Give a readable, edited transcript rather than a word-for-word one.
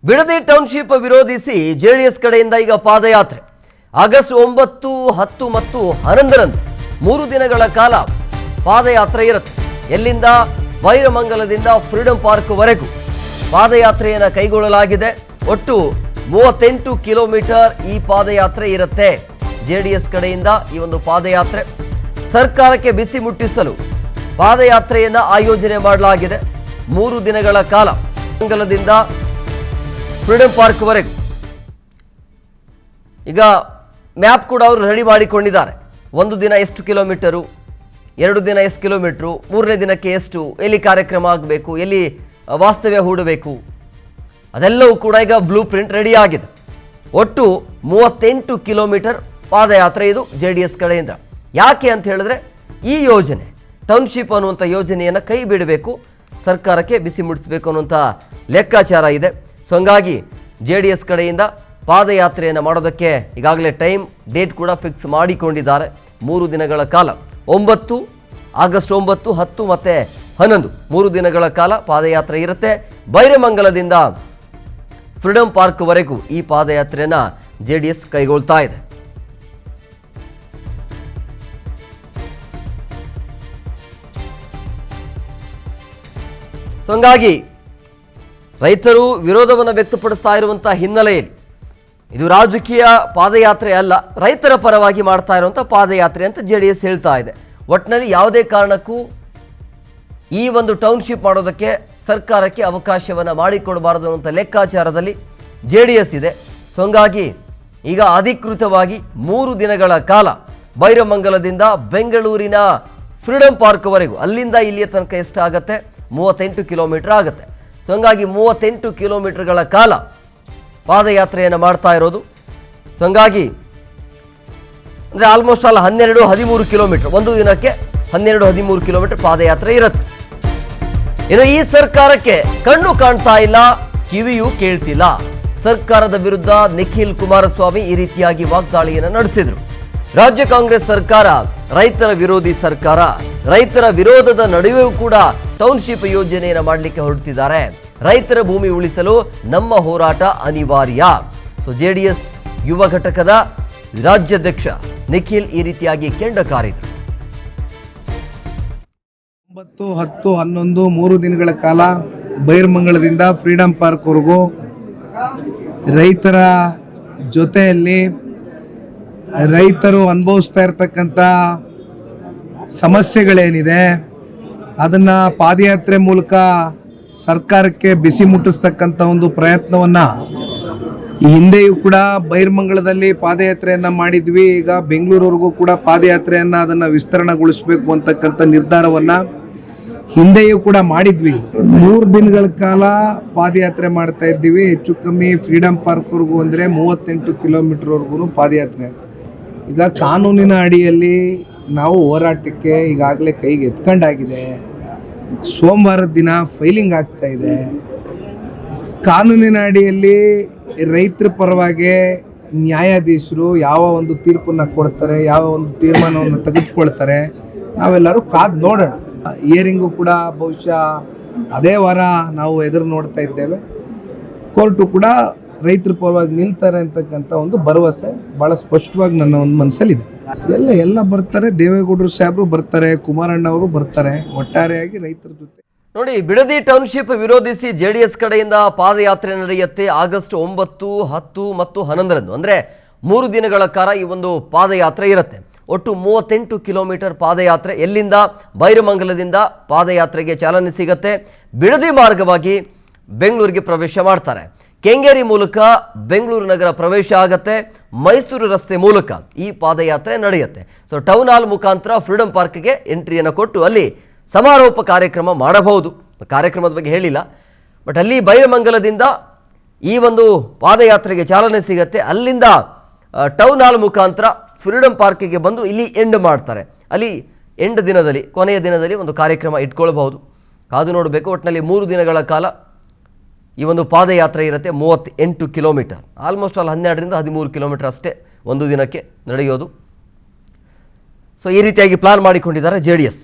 Bidadi township ವಿರೋಧಿಸಿ JDS ಕಡೆಯಿಂದ ಈಗ ಪಾದಯಾತ್ರೆ ಆಗಸ್ಟ್ 9, 10 ಮತ್ತು 11ರಂದು 3 ದಿನಗಳ ಕಾಲ ಪಾದಯಾತ್ರೆ ಇರುತ್ತೆ. ಎಲ್ಲಿಂದ? ಬೈರಮಂಗಲದಿಂದ ಫ್ರೀಡಂ ಪಾರ್ಕ್ ವರೆಗೂ ಪಾದಯಾತ್ರೆಯನ್ನು ಕೈಗೊಳ್ಳಲಾಗಿದೆ. ಒಟ್ಟು 38 ಕಿಲೋಮೀಟರ್ ಈ ಪಾದಯಾತ್ರೆ ಇರುತ್ತೆ. ಜೆಡಿಎಸ್ ಕಡೆಯಿಂದ ಈ ಒಂದು ಪಾದಯಾತ್ರೆ ಸರ್ಕಾರಕ್ಕೆ ಬಿಸಿ ಮುಟ್ಟಿಸಲು ಪಾದಯಾತ್ರೆಯನ್ನು ಆಯೋಜನೆ ಮಾಡಲಾಗಿದೆ. 3 ದಿನಗಳ ಕಾಲ ಮಂಗಲದಿಂದ ಫ್ರೀಡಂ ಪಾರ್ಕ್ ವರೆಗೂ ಈಗ ಮ್ಯಾಪ್ ಕೂಡ ಅವರು ರೆಡಿ ಮಾಡಿಕೊಂಡಿದ್ದಾರೆ. 1 ದಿನ ಎಷ್ಟು ಕಿಲೋಮೀಟರು, 2 ದಿನ ಎಷ್ಟು ಕಿಲೋಮೀಟರು, 3ನೇ ದಿನಕ್ಕೆ ಎಷ್ಟು, ಎಲ್ಲಿ ಕಾರ್ಯಕ್ರಮ ಆಗಬೇಕು, ಎಲ್ಲಿ ವಾಸ್ತವ್ಯ ಹೂಡಬೇಕು, ಅದೆಲ್ಲವೂ ಕೂಡ ಈಗ ಬ್ಲೂ ಪ್ರಿಂಟ್ ರೆಡಿ ಆಗಿದೆ. ಒಟ್ಟು 38 ಕಿಲೋಮೀಟರ್ ಪಾದಯಾತ್ರೆ ಇದು ಜೆಡಿಎಸ್ ಕಡೆಯಿಂದ. ಯಾಕೆ ಅಂತ ಹೇಳಿದ್ರೆ ಈ ಯೋಜನೆ ಟೌನ್ಶಿಪ್ ಅನ್ನುವಂಥ ಯೋಜನೆಯನ್ನು ಕೈ ಬಿಡಬೇಕು, ಸರ್ಕಾರಕ್ಕೆ ಬಿಸಿ ಮುಟ್ಟಿಸಬೇಕು ಅನ್ನುವಂಥ ಲೆಕ್ಕಾಚಾರ ಇದೆ. ಸೊ ಹಂಗಾಗಿ ಜೆಡಿಎಸ್ ಕಡೆಯಿಂದ ಪಾದಯಾತ್ರೆಯನ್ನು ಮಾಡೋದಕ್ಕೆ ಈಗಾಗಲೇ ಡೇಟ್ ಕೂಡ ಫಿಕ್ಸ್ ಮಾಡಿಕೊಂಡಿದ್ದಾರೆ. 3 ದಿನಗಳ ಕಾಲ 9 ಆಗಸ್ಟ್ 9, 10 ಮತ್ತು 11 3 ದಿನಗಳ ಕಾಲ ಪಾದಯಾತ್ರೆ ಇರುತ್ತೆ. ಬೈರಮಂಗಲದಿಂದ ಫ್ರೀಡಂ ಪಾರ್ಕ್ ವರೆಗೂ ಈ ಪಾದಯಾತ್ರೆಯನ್ನು ಜೆಡಿಎಸ್ ಕೈಗೊಳ್ತಾ ಇದೆ. ಸೊ ಹಂಗಾಗಿ ರೈತರು ವಿರೋಧವನ್ನು ವ್ಯಕ್ತಪಡಿಸ್ತಾ ಇರುವಂಥ ಹಿನ್ನೆಲೆಯಲ್ಲಿ ಇದು ರಾಜಕೀಯ ಪಾದಯಾತ್ರೆ ಅಲ್ಲ, ರೈತರ ಪರವಾಗಿ ಮಾಡ್ತಾ ಇರುವಂಥ ಪಾದಯಾತ್ರೆ ಅಂತ ಜೆಡಿಎಸ್ ಹೇಳ್ತಾ ಇದೆ. ಒಟ್ಟಿನಲ್ಲಿ ಯಾವುದೇ ಕಾರಣಕ್ಕೂ ಈ ಒಂದು ಟೌನ್ಶಿಪ್ ಮಾಡೋದಕ್ಕೆ ಸರ್ಕಾರಕ್ಕೆ ಅವಕಾಶವನ್ನು ಮಾಡಿಕೊಡಬಾರದು ಅನ್ನುವಂಥ ಲೆಕ್ಕಾಚಾರದಲ್ಲಿ ಜೆಡಿಎಸ್ ಇದೆ. ಸೊ ಹಂಗಾಗಿ ಈಗ ಅಧಿಕೃತವಾಗಿ 3 ದಿನಗಳ ಕಾಲ ಬೈರಮಂಗಲದಿಂದ ಬೆಂಗಳೂರಿನ ಫ್ರೀಡಂ ಪಾರ್ಕ್ವರೆಗೂ, ಅಲ್ಲಿಂದ ಇಲ್ಲಿಯ ತನಕ ಎಷ್ಟಾಗುತ್ತೆ? 38 ಕಿಲೋಮೀಟರ್ ಆಗುತ್ತೆ. ಸೊ ಹಂಗಾಗಿ 38 ಕಿಲೋಮೀಟರ್ಗಳ ಕಾಲ ಪಾದಯಾತ್ರೆಯನ್ನು ಮಾಡ್ತಾ ಇರೋದು. ಸೊ ಹಂಗಾಗಿ ಅಂದರೆ ಆಲ್ಮೋಸ್ಟ್ ಆಲ್ 12-13 ಕಿಲೋಮೀಟರ್, 1 ದಿನಕ್ಕೆ 12-13 ಕಿಲೋಮೀಟರ್ ಪಾದಯಾತ್ರೆ ಇರುತ್ತೆ. ಇನ್ನು ಈ ಸರ್ಕಾರಕ್ಕೆ ಕಣ್ಣು ಕಾಣ್ತಾ ಇಲ್ಲ, ಕಿವಿಯೂ ಕೇಳ್ತಿಲ್ಲ. ಸರ್ಕಾರದ ವಿರುದ್ಧ ನಿಖಿಲ್ ಕುಮಾರಸ್ವಾಮಿ ಈ ರೀತಿಯಾಗಿ ವಾಗ್ದಾಳಿಯನ್ನು ನಡೆಸಿದರು. ರಾಜ್ಯ ಕಾಂಗ್ರೆಸ್ ಸರ್ಕಾರ ರೈತರ ವಿರೋಧಿ ಸರ್ಕಾರ, ರೈತರ ವಿರೋಧದ ನಡುವೆಯೂ ಕೂಡ ಟೌನ್ಶಿಪ್ ಯೋಜನೆಯನ್ನು ಮಾಡಲಿಕ್ಕೆ ಹೊರಟಿದ್ದಾರೆ. ರೈತರ ಭೂಮಿ ಉಳಿಸಲು ನಮ್ಮ ಹೋರಾಟ ಅನಿವಾರ್ಯ. ಸೊ ಜೆಡಿಎಸ್ ಯುವ ಘಟಕದ ರಾಜ್ಯಾಧ್ಯಕ್ಷ ನಿಖಿಲ್ ಈ ರೀತಿಯಾಗಿ ಕೆಂಡ ಕಾರಿದರು. 9, 10, 11 3 ದಿನಗಳ ಕಾಲ ಬೈರಮಂಗಲದಿಂದ ಫ್ರೀಡಂ ಪಾರ್ಕ್ವರೆಗೂ ರೈತರ ಜೊತೆಯಲ್ಲಿ ರೈತರು ಅನುಭವಿಸ್ತಾ ಇರ್ತಕ್ಕಂಥ ಸಮಸ್ಯೆಗಳೇನಿದೆ ಅದನ್ನು ಪಾದಯಾತ್ರೆ ಮೂಲಕ ಸರ್ಕಾರಕ್ಕೆ ಬಿಸಿ ಮುಟ್ಟಿಸ್ತಕ್ಕಂಥ ಒಂದು ಪ್ರಯತ್ನವನ್ನು ಈ ಹಿಂದೆಯೂ ಕೂಡ ಬೈರಮಂಗಲದಲ್ಲಿ ಪಾದಯಾತ್ರೆಯನ್ನು ಮಾಡಿದ್ವಿ. ಈಗ ಬೆಂಗಳೂರಿವರೆಗೂ ಕೂಡ ಪಾದಯಾತ್ರೆಯನ್ನು ಅದನ್ನು ವಿಸ್ತರಣೆಗೊಳಿಸಬೇಕು ಅಂತಕ್ಕಂಥ ನಿರ್ಧಾರವನ್ನು ಹಿಂದೆಯೂ ಕೂಡ ಮಾಡಿದ್ವಿ. 3 ದಿನಗಳ ಕಾಲ ಪಾದಯಾತ್ರೆ ಮಾಡ್ತಾ ಇದ್ದೀವಿ. ಹೆಚ್ಚು ಕಮ್ಮಿ ಫ್ರೀಡಂ ಪಾರ್ಕ್ವರೆಗೂ ಅಂದರೆ 38 ಕಿಲೋಮೀಟರ್ವರೆಗೂ ಪಾದಯಾತ್ರೆ. ಈಗ ಕಾನೂನಿನ ಅಡಿಯಲ್ಲಿ ನಾವು ಹೋರಾಟಕ್ಕೆ ಈಗಾಗಲೇ ಕೈಗೆ ಎತ್ಕೊಂಡಾಗಿದೆ. ಸೋಮವಾರದ ದಿನ ಫೈಲಿಂಗ್ ಆಗ್ತಾ ಇದೆ. ಕಾನೂನಿನ ಅಡಿಯಲ್ಲಿ ರೈತರ ಪರವಾಗಿ ನ್ಯಾಯಾಧೀಶರು ಯಾವ ಒಂದು ತೀರ್ಪನ್ನು ಕೊಡ್ತಾರೆ, ಯಾವ ಒಂದು ತೀರ್ಮಾನವನ್ನು ತೆಗೆದುಕೊಳ್ತಾರೆ, ನಾವೆಲ್ಲರೂ ಕಾದು ನೋಡೋಣ. ಹಿಯರಿಂಗು ಕೂಡ ಬಹುಶಃ ಅದೇ ವಾರ ನಾವು ಎದುರು ನೋಡ್ತಾ ಇದ್ದೇವೆ. ಕೋರ್ಟು ಕೂಡ ರೈತರ ಪರವಾಗಿ ನಿಲ್ತಾರೆ ಅಂತಕ್ಕಂಥ ಒಂದು ಭರವಸೆ ಭಾಳ ಸ್ಪಷ್ಟವಾಗಿ ನನ್ನ ಒಂದು ಮನಸ್ಸಲ್ಲಿದೆ. ಎಲ್ಲ ಬರ್ತಾರೆ, ದೇವೇಗೌಡರು ಸಾಹೇಬರು ಬರ್ತಾರೆ, ಕುಮಾರಣ್ಣ ಅವರು ಬರ್ತಾರೆ. ಒಟ್ಟಾರೆಯಾಗಿ ರೈತರ ಜೊತೆ ನೋಡಿ, ಬಿಡದಿ ಟೌನ್ಶಿಪ್ ವಿರೋಧಿಸಿ ಜೆಡಿಎಸ್ ಕಡೆಯಿಂದ ಪಾದಯಾತ್ರೆ ನಡೆಯುತ್ತೆ. ಆಗಸ್ಟ್ 9, 10 ಮತ್ತು 11ರಂದು ಅಂದರೆ 3 ದಿನಗಳ ಕಾಲ ಈ ಒಂದು ಪಾದಯಾತ್ರೆ ಇರುತ್ತೆ. ಒಟ್ಟು 38 ಕಿಲೋಮೀಟರ್ ಪಾದಯಾತ್ರೆ. ಎಲ್ಲಿಂದ? ಬೈರಮಂಗಲದಿಂದ ಪಾದಯಾತ್ರೆಗೆ ಚಾಲನೆ ಸಿಗುತ್ತೆ. ಬಿಡದಿ ಮಾರ್ಗವಾಗಿ ಬೆಂಗಳೂರಿಗೆ ಪ್ರವೇಶ ಮಾಡ್ತಾರೆ. ಕೆಂಗೇರಿ ಮೂಲಕ ಬೆಂಗಳೂರು ನಗರ ಪ್ರವೇಶ ಆಗುತ್ತೆ. ಮೈಸೂರು ರಸ್ತೆ ಮೂಲಕ ಈ ಪಾದಯಾತ್ರೆ ನಡೆಯುತ್ತೆ. ಸೊ ಟೌನ್ ಹಾಲ್ ಮುಖಾಂತರ ಫ್ರೀಡಂ ಪಾರ್ಕ್ಗೆ ಎಂಟ್ರಿಯನ್ನು ಕೊಟ್ಟು ಅಲ್ಲಿ ಸಮಾರೋಪ ಕಾರ್ಯಕ್ರಮ ಮಾಡಬಹುದು. ಕಾರ್ಯಕ್ರಮದ ಬಗ್ಗೆ ಹೇಳಿಲ್ಲ, ಬಟ್ ಅಲ್ಲಿ ಬೈರಮಂಗಲದಿಂದ ಈ ಒಂದು ಪಾದಯಾತ್ರೆಗೆ ಚಾಲನೆ ಸಿಗುತ್ತೆ. ಅಲ್ಲಿಂದ ಟೌನ್ ಹಾಲ್ ಮುಖಾಂತರ ಫ್ರೀಡಂ ಪಾರ್ಕಿಗೆ ಬಂದು ಇಲ್ಲಿ ಎಂಡ್ ಮಾಡ್ತಾರೆ. ಅಲ್ಲಿ ದಿನದಲ್ಲಿ, ಕೊನೆಯ ದಿನದಲ್ಲಿ ಒಂದು ಕಾರ್ಯಕ್ರಮ ಇಟ್ಕೊಳ್ಬಹುದು. ಕಾದು ನೋಡಬೇಕು. ಒಟ್ಟಿನಲ್ಲಿ 3 ದಿನಗಳ ಕಾಲ ಈ ಒಂದು ಪಾದಯಾತ್ರೆ ಇರುತ್ತೆ. 38 ಕಿಲೋಮೀಟರ್, ಆಲ್ಮೋಸ್ಟ್ ಆಲ್ 12-13 ಕಿಲೋಮೀಟರ್ ಅಷ್ಟೇ 1 ದಿನಕ್ಕೆ ನಡೆಯೋದು. ಸೊ ಈ ರೀತಿಯಾಗಿ ಪ್ಲಾನ್ ಮಾಡಿಕೊಂಡಿದ್ದಾರೆ ಜೆಡಿಎಸ್.